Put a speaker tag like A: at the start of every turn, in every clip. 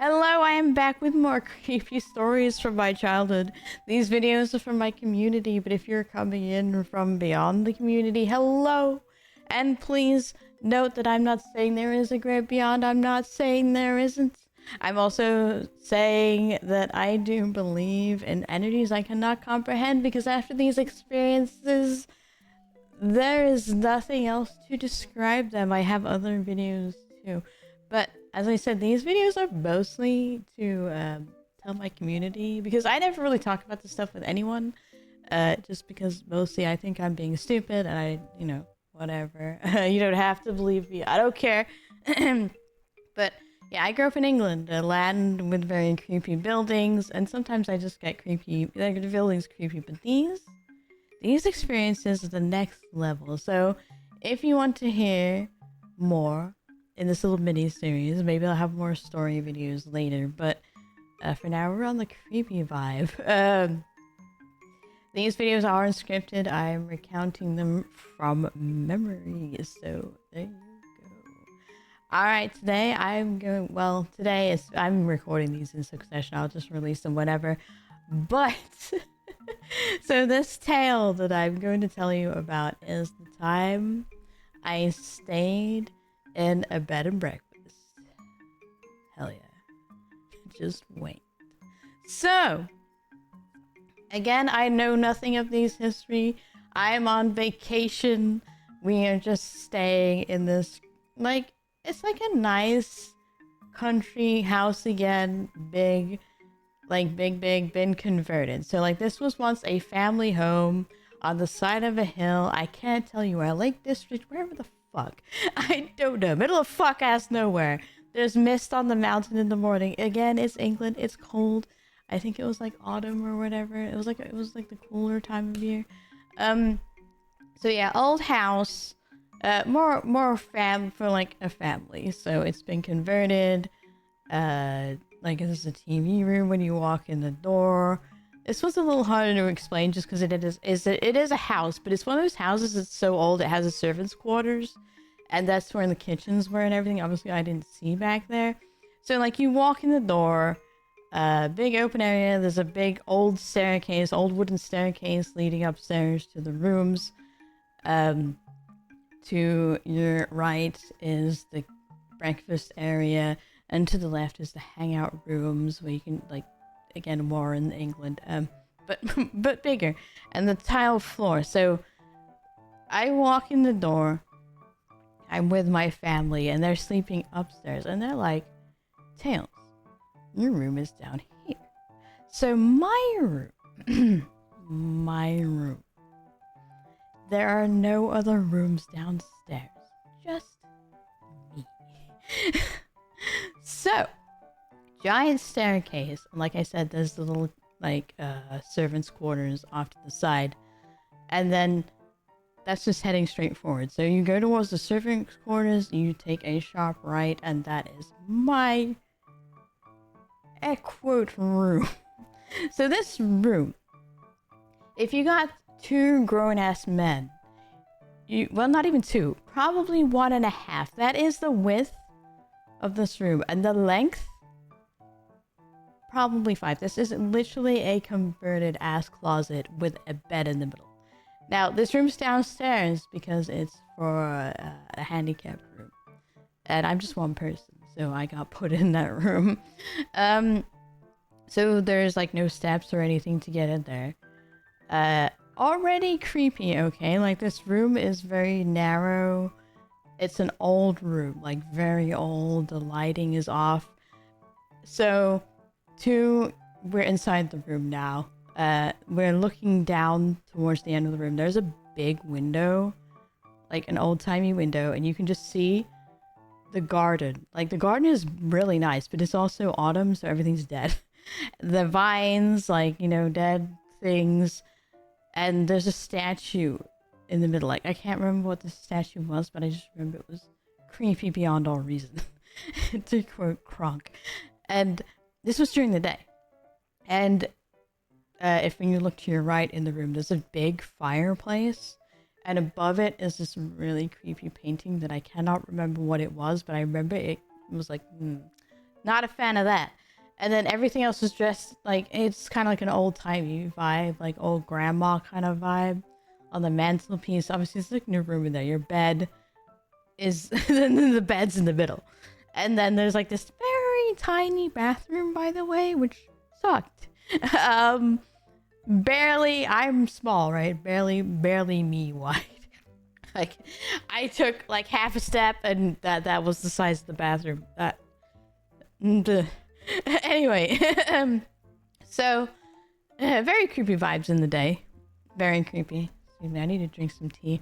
A: Hello, I am back with more creepy stories from my childhood. These videos are from my community, but if you're coming in from beyond the community, hello! And please note that I'm not saying there is a great beyond, I'm not saying there isn't. I'm also saying that I do believe in entities I cannot comprehend because after these experiences, there is nothing else to describe them. I have other videos too. But as I said, these videos are mostly to tell my community because I never really talk about this stuff with anyone. Just because mostly I think I'm being stupid and I, whatever. You don't have to believe me. I don't care. But yeah, I grew up in England, a land with very creepy buildings, and sometimes I just get creepy, like the buildings creepy, but these experiences are the next level. So if you want to hear more in this little mini series, maybe I'll have more story videos later, but for now we're on the creepy vibe. These videos are unscripted. I'm recounting them from memory, so there you go. Alright, today I'm recording these in succession. I'll just release them whenever, but so this tale that I'm going to tell you about is the time I stayed in a bed and breakfast. Hell yeah. Just wait. So, again, I know nothing of these history. I'm on vacation. We are just staying in this, it's like a nice country house again. Big, been converted. So, this was once a family home on the side of a hill. I can't tell you where. Lake District, wherever the fuck. I don't know. Middle of fuck-ass nowhere. There's mist on the mountain in the morning. Again, it's England. It's cold. I think it was autumn or whatever. It was the cooler time of year. So yeah, old house. More fam for a family. So it's been converted. This is a TV room when you walk in the door. This was a little harder to explain just because it is a house, but it's one of those houses that's so old it has a servant's quarters, and that's where the kitchens were and everything. Obviously, I didn't see back there. So you walk in the door, big open area. There's a big old staircase, old wooden staircase leading upstairs to the rooms. To your right is the breakfast area, and to the left is the hangout rooms where you can again, more in England, but bigger, and the tile floor. So I walk in the door, I'm with my family, and they're sleeping upstairs, and they're like, Tails, your room is down here. So my room, there are no other rooms downstairs, just me. So giant staircase, and like I said, there's the little servants' quarters off to the side, and then that's just heading straight forward. So you go towards the servants' quarters, you take a sharp right, and that is my quote room. So this room, if you got two grown-ass men, not even two, probably 1.5. That is the width of this room, and the length, probably 5. This is literally a converted ass closet with a bed in the middle. Now, this room's downstairs because it's for a handicapped room. And I'm just one person, so I got put in that room. So there's no steps or anything to get in there. Already creepy, okay? This room is very narrow. It's an old room, very old. The lighting is off. So we're inside the room now. We're looking down towards the end of the room. There's a big window, an old-timey window, and you can just see the garden. The garden is really nice, but it's also autumn, so everything's dead. The vines, dead things, and there's a statue in the middle. I can't remember what the statue was, but I just remember it was creepy beyond all reason, to quote Kronk. And this was during the day. And when you look to your right in the room, there's a big fireplace. And above it is this really creepy painting that I cannot remember what it was, but I remember it was Not a fan of that. And then everything else was dressed like, it's kind of like an old-timey vibe, like old grandma kind of vibe. On the mantelpiece, obviously it's like no room in there. Your bed is, then the bed's in the middle. And then there's like this very tiny bathroom, by the way, which sucked. Barely, I'm small, right? Barely me wide. Like, I took like half a step and that was the size of the bathroom. Anyway, so very creepy vibes in the day. Very creepy. Excuse me, I need to drink some tea.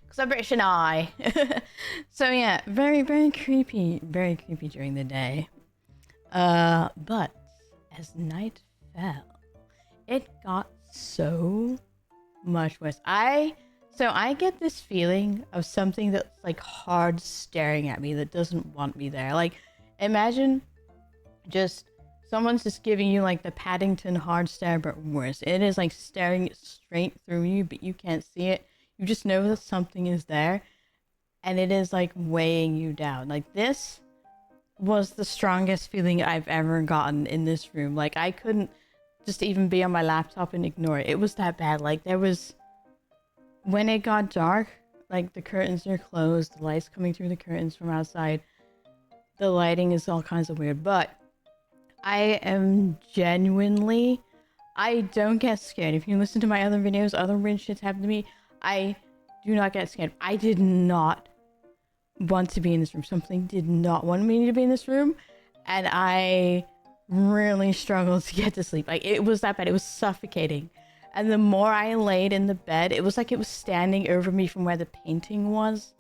A: Because I'm British and I. So yeah, very creepy during the day. But as night fell, it got so much worse. So I get this feeling of something that's like hard staring at me that doesn't want me there. Like, imagine just someone's just giving you like the Paddington hard stare, but worse. It is like staring straight through you, but you can't see it. You just know that something is there, and it is like weighing you down. Like, this was the strongest feeling I've ever gotten in this room. Like, I couldn't just even be on my laptop and ignore it. It was that bad. Like, there was... When it got dark, like, the curtains are closed, the light's coming through the curtains from outside. The lighting is all kinds of weird, but I am genuinely... I don't get scared. If you listen to my other videos, other weird shit's happened to me, I do not get scared. I did not want to be in this room. Something did not want me to be in this room, and I really struggled to get to sleep. Like, it was that bad. It was suffocating. And the more I laid in the bed, it was like it was standing over me from where the painting was.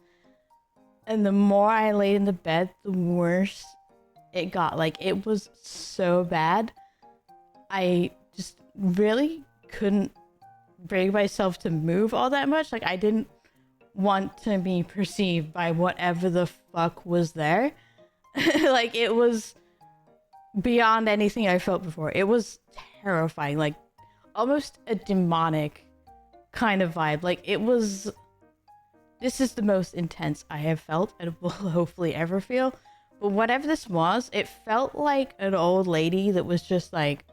A: And the more I laid in the bed, the worse it got. Like, it was so bad. I just really couldn't bring myself to move all that much. Like, I didn't want to be perceived by whatever the fuck was there. Like, it was beyond anything I felt before. It was terrifying. Like, almost a demonic kind of vibe. Like, it was... This is the most intense I have felt and will hopefully ever feel. But whatever this was, it felt like an old lady that was just like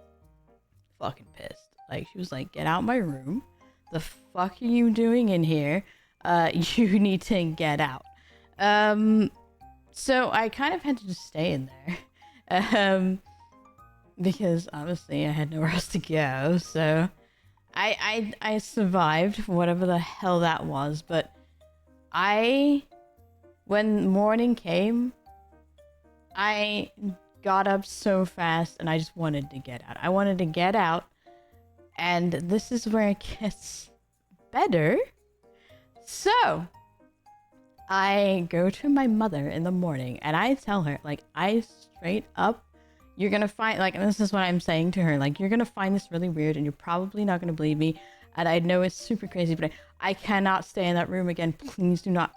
A: fucking pissed. Like, she was like, get out my room. The fuck are you doing in here? You need to get out. So I kind of had to just stay in there. Because obviously I had nowhere else to go, so I survived whatever the hell that was. But when morning came, I got up so fast and I just wanted to get out. I wanted to get out, and this is where it gets better. So I go to my mother in the morning and I tell her, like, I straight up, you're gonna find, like, and this is what I'm saying to her, like, you're gonna find this really weird and you're probably not gonna believe me, and I know it's super crazy, but I cannot stay in that room again. Please do not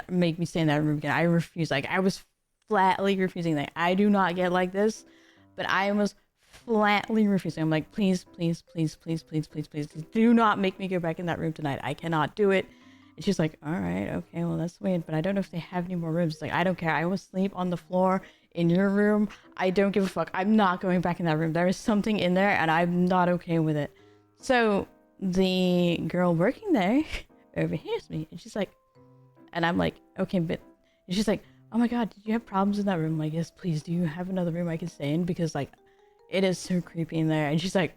A: make me stay in that room again. I refuse. Like, I was flatly refusing. Like, I do not get like this, but I was flatly refusing. I'm like, please do not make me go back in that room tonight. I cannot do it. And she's like, all right, okay, well, that's weird, but I don't know if they have any more rooms. It's like, I don't care. I will sleep on the floor in your room. I don't give a fuck. I'm not going back in that room. There is something in there and I'm not okay with it. So the girl working there overhears me and she's like, and I'm like, okay, but, and she's like, oh my god, did you have problems in that room? I'm like, yes, please, do you have another room I can stay in? Because, like, it is so creepy in there. And she's like,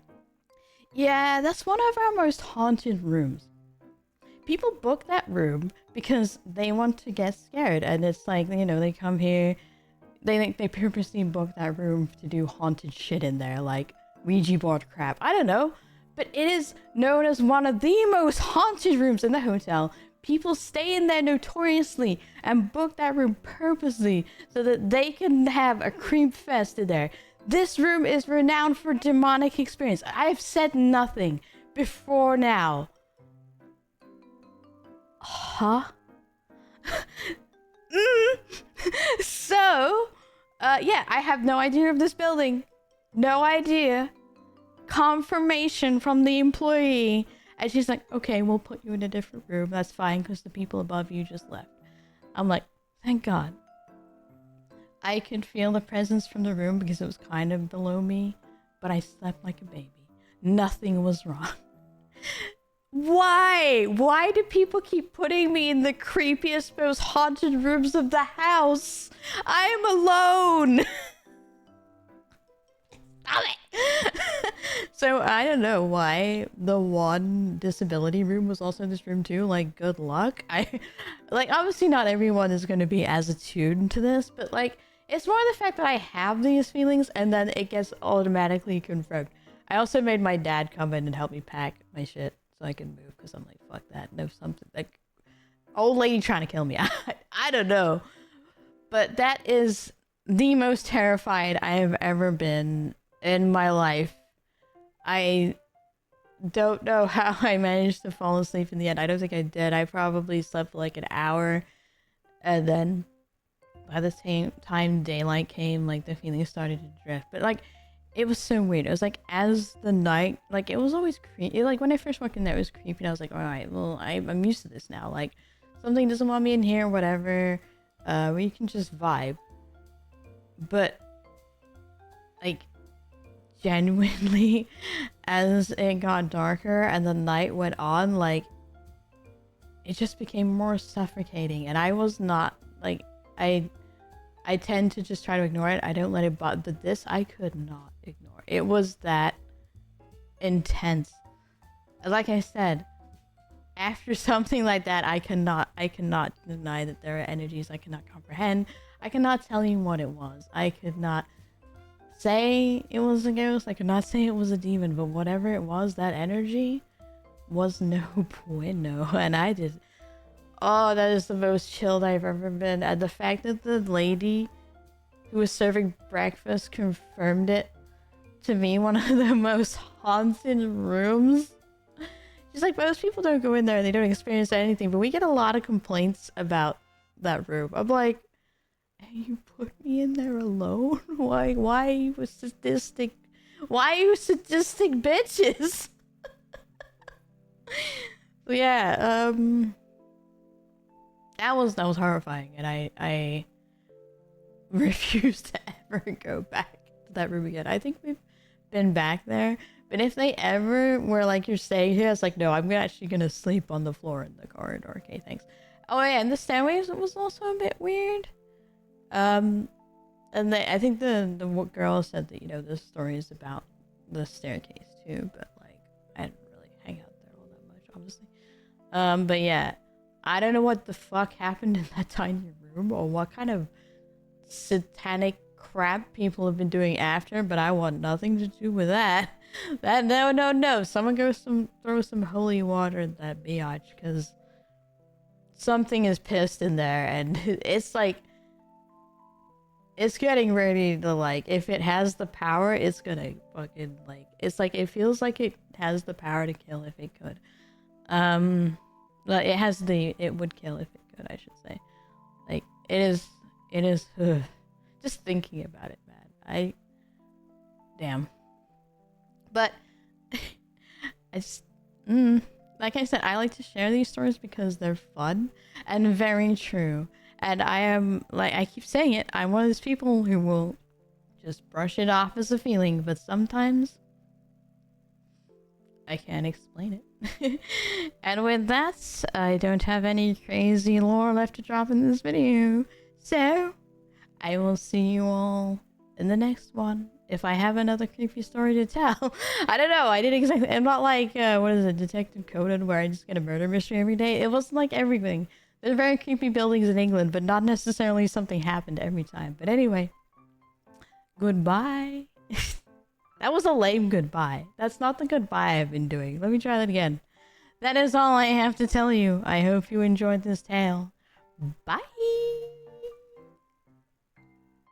A: yeah, that's one of our most haunted rooms. People book that room because they want to get scared. And it's like, you know, they come here, they purposely book that room to do haunted shit in there, like Ouija board crap. I don't know. But it is known as one of the most haunted rooms in the hotel. People stay in there notoriously and book that room purposely so that they can have a creep fest in there. This room is renowned for demonic experience. I have said nothing before now. Huh? So, yeah, I have no idea of this building. No idea. Confirmation from the employee And she's like, okay, we'll put you in a different room. That's fine, because the people above you just left. I'm like, thank God. I could feel the presence from the room because it was kind of below me, but I slept like a baby. Nothing was wrong. Why? Why do people keep putting me in the creepiest, most haunted rooms of the house? I am alone. Stop it. So I don't know why the one disability room was also in this room too. Like, good luck. Like, obviously not everyone is going to be as attuned to this, but like, it's more the fact that I have these feelings and then it gets automatically confirmed. I also made my dad come in and help me pack my shit so I can move, because I'm like, fuck that. No, something like old lady trying to kill me. I don't know. But that is the most terrified I have ever been in my life. I don't know how I managed to fall asleep in the end. I don't think I did. I probably slept for like an hour, and then by the same time daylight came, like the feelings started to drift. But like, it was so weird. It was like, as the night, like, it was always creepy. Like, when I first walked in there, it was creepy, and I was like, all right, well, I'm used to this now. Like, something doesn't want me in here, whatever. We can just vibe. But like, genuinely, as it got darker and the night went on, like, it just became more suffocating. And I was not, like, I tend to just try to ignore it. I don't let it bother, but this I could not ignore. It was that intense. Like I said, after something like that, I cannot deny that there are energies I cannot comprehend. I cannot tell you what it was. I could not say it was a ghost. I could not say it was a demon, but whatever it was, that energy was no bueno. And I just, oh, that is the most chilled I've ever been. And the fact that the lady who was serving breakfast confirmed it to me, one of the most haunted rooms. She's like, most people don't go in there and they don't experience anything, but we get a lot of complaints about that room. I'm like, hey, you put me in there alone? Why are you sadistic? Why are you sadistic bitches? So yeah, that was horrifying, and I refuse to ever go back to that room again. I think we've been back there, but if they ever were like, you're staying here, it's like, no, I'm actually gonna sleep on the floor in the corridor. Okay, thanks. Oh yeah, and the stairways was also a bit weird. And I think the girl said that, you know, this story is about the staircase too, but like, I didn't really hang out there all that much, obviously. But yeah, I don't know what the fuck happened in that tiny room, or what kind of satanic crap people have been doing after, but I want nothing to do with that. No. Someone throw some holy water in that biatch, because something is pissed in there, and it's like, it's getting ready to, like, if it has the power, it's gonna fucking, like, it's like, it feels like it has the power to kill if it could. Well, it would kill if it could, I should say. Like, it is, just thinking about it, man. Damn. But, like I said, I like to share these stories because they're fun and very true. And I am, like I keep saying it, I'm one of those people who will just brush it off as a feeling, but sometimes I can't explain it. And with that, I don't have any crazy lore left to drop in this video. So, I will see you all in the next one. If I have another creepy story to tell. I don't know, I didn't exactly, I'm not like, what is it, Detective Conan, where I just get a murder mystery every day. It wasn't like everything. There's very creepy buildings in England, but not necessarily something happened every time. But anyway, goodbye. That was a lame goodbye. That's not the goodbye I've been doing. Let me try that again. That is all I have to tell you. I hope you enjoyed this tale. Bye!